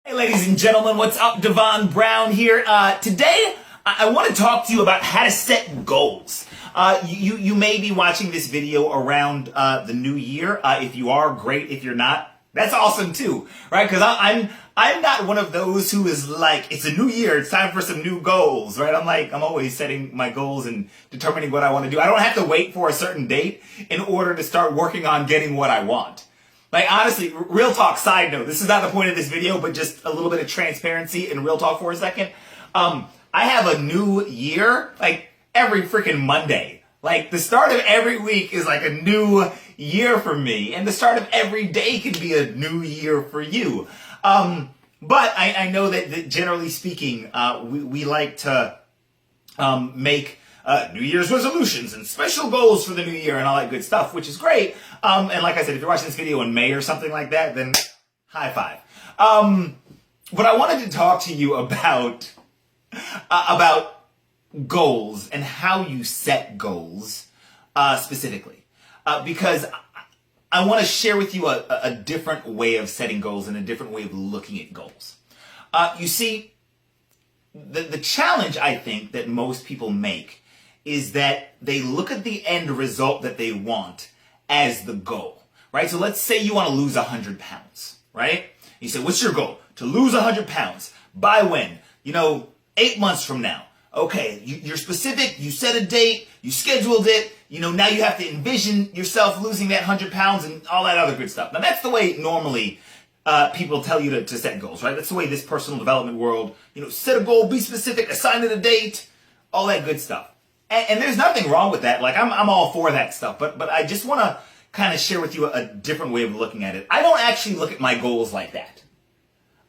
Hey ladies and gentlemen, what's up? Devon Brown here. Today, I want to talk to you about how to set goals. You may be watching this video around the new year. If you are, great. If you're not, that's awesome too, right? Because I'm not one of those who is like, it's a new year, it's time for some new goals, right? I'm always setting my goals and determining what I want to do. I don't have to wait for a certain date in order to start working on getting what I want. Like, honestly, real talk, side note, this is not the point of this video, but just a little bit of transparency and real talk for a second. I have a new year, like, every freaking Monday. Like, the start of every week is like a new year for me, and the start of every day can be a new year for you. But I know that generally speaking, we like to make New Year's resolutions and special goals for the new year and all that good stuff, which is great. And like I said, if you're watching this video in May or something like that, then high five. But I wanted to talk to you about goals and how you set goals specifically, because I want to share with you a different way of setting goals and a different way of looking at goals. You see, the challenge I think that most people make is that they look at the end result that they want as the goal, right? So let's say you want to lose 100 pounds, right? You say, what's your goal? To lose 100 pounds. By when? 8 months from now. Okay, you're specific, you set a date, you scheduled it, now you have to envision yourself losing that 100 pounds and all that other good stuff. Now that's the way normally people tell you to set goals, right? That's the way this personal development world, set a goal, be specific, assign it a date, all that good stuff. And there's nothing wrong with that. Like, I'm all for that stuff, but I just want to kind of share with you a different way of looking at it. I don't actually look at my goals like that.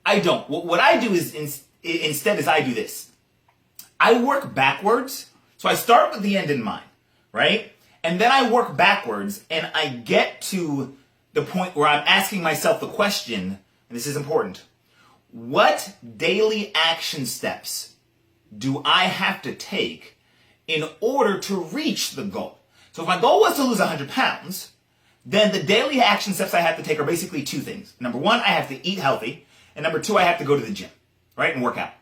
I don't. What I do is instead is I do this. I work backwards. So I start with the end in mind, right? And then I work backwards and I get to the point where I'm asking myself the question, and this is important, what daily action steps do I have to take in order to reach the goal? So if my goal was to lose 100 pounds, then the daily action steps I have to take are basically two things. Number one, I have to eat healthy. And number two, I have to go to the gym, right? And work out.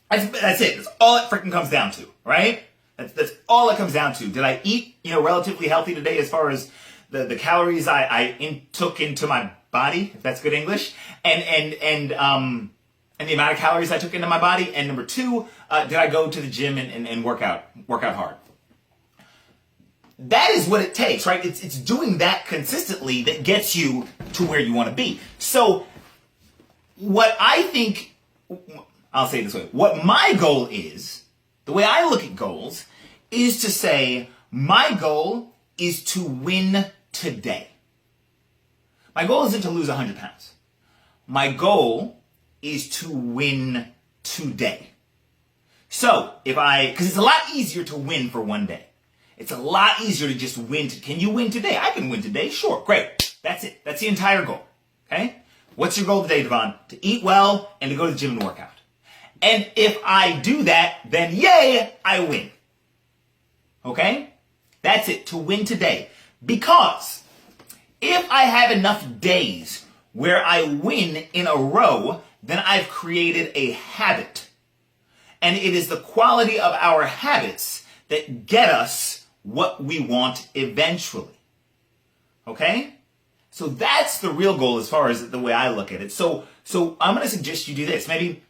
That's it. That's all it freaking comes down to, right? That's all it comes down to. Did I eat, relatively healthy today as far as the calories I took into my body, if that's good English, and the amount of calories I took into my body? And number two, did I go to the gym and work out hard? That is what it takes, right? It's doing that consistently that gets you to where you want to be. So what I think, I'll say it this way, what my goal is, the way I look at goals, is to say, my goal is to win today. My goal isn't to lose 100 pounds. My goal is to win today. So because it's a lot easier to win for one day. It's a lot easier to just win. Can you win today? I can win today. Sure. Great. That's it. That's the entire goal. Okay. What's your goal today, Devon? To eat well and to go to the gym and work out. And if I do that, then yay, I win. Okay? That's it. To win today. Because if I have enough days where I win in a row, then I've created a habit. And it is the quality of our habits that get us what we want eventually. Okay? So that's the real goal as far as the way I look at it. So I'm going to suggest you do this. Maybe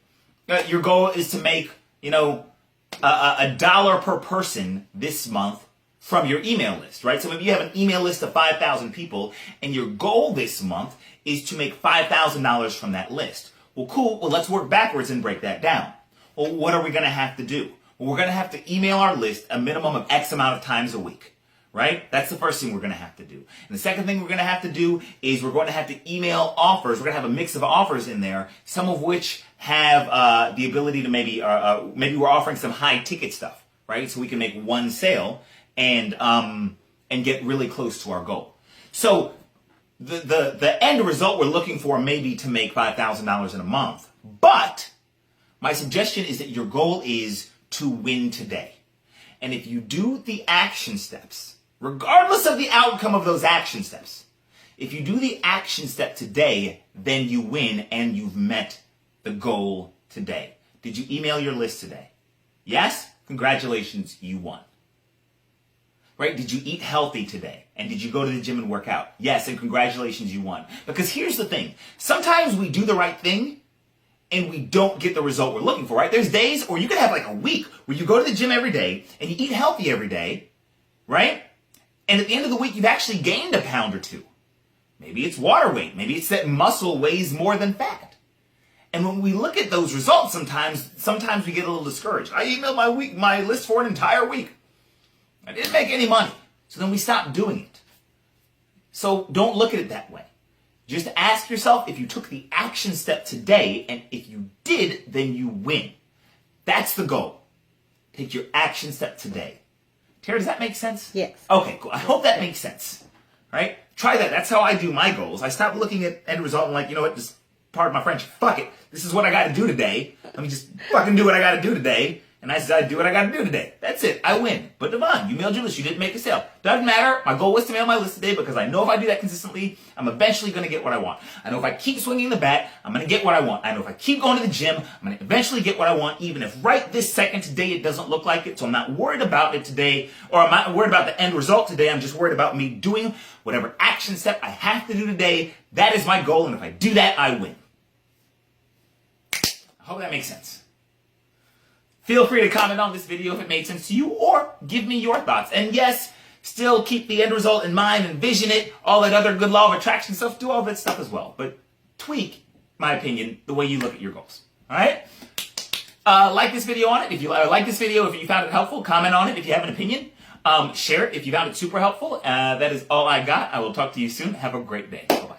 your goal is to make, a dollar per person this month from your email list, right? So maybe you have an email list of 5,000 people and your goal this month is to make $5,000 from that list. Well, cool. Well, let's work backwards and break that down. Well, what are we going to have to do? Well, we're going to have to email our list a minimum of X amount of times a week, right? That's the first thing we're going to have to do. And the second thing we're going to have to do is we're going to have to email offers. We're going to have a mix of offers in there, some of which have the ability to maybe we're offering some high ticket stuff, right? So we can make one sale and get really close to our goal. So the end result we're looking for may be to make $5,000 in a month. But my suggestion is that your goal is to win today. And if you do the action steps, regardless of the outcome of those action steps, If you do the action step today, then you win and you've met the goal today? Did you email your list today? Yes? Congratulations, you won. Right? Did you eat healthy today? And did you go to the gym and work out? Yes, and congratulations, you won. Because here's the thing. Sometimes we do the right thing and we don't get the result we're looking for, right? There's days, or you could have like a week where you go to the gym every day and you eat healthy every day, right? And at the end of the week, you've actually gained a pound or two. Maybe it's water weight. Maybe it's that muscle weighs more than fat. And when we look at those results, sometimes we get a little discouraged. I emailed my list for an entire week. I didn't make any money. So then we stop doing it. So don't look at it that way. Just ask yourself if you took the action step today, and if you did, then you win. That's the goal. Take your action step today. Tara, does that make sense? Yes. Okay, cool. I hope that makes sense. Right? Try that. That's how I do my goals. I stop looking at end result and like, you know what, just pardon my French, fuck it. This is what I got to do today. Let me just fucking do what I got to do today. And I said, I do what I got to do today. That's it. I win. But Devon, you mailed your list. You didn't make a sale. Doesn't matter. My goal was to mail my list today because I know if I do that consistently, I'm eventually going to get what I want. I know if I keep swinging the bat, I'm going to get what I want. I know if I keep going to the gym, I'm going to eventually get what I want, even if right this second today it doesn't look like it. So I'm not worried about it today, or I'm not worried about the end result today. I'm just worried about me doing whatever action step I have to do today. That is my goal. And if I do that, I win. I hope that makes sense. Feel free to comment on this video if it made sense to you, or give me your thoughts. And yes, still keep the end result in mind, envision it, all that other good law of attraction stuff, do all that stuff as well. But tweak, my opinion, the way you look at your goals. All right? Like this video on it. If you like this video, if you found it helpful, comment on it if you have an opinion. Share it if you found it super helpful. That is all I got. I will talk to you soon. Have a great day. Bye-bye.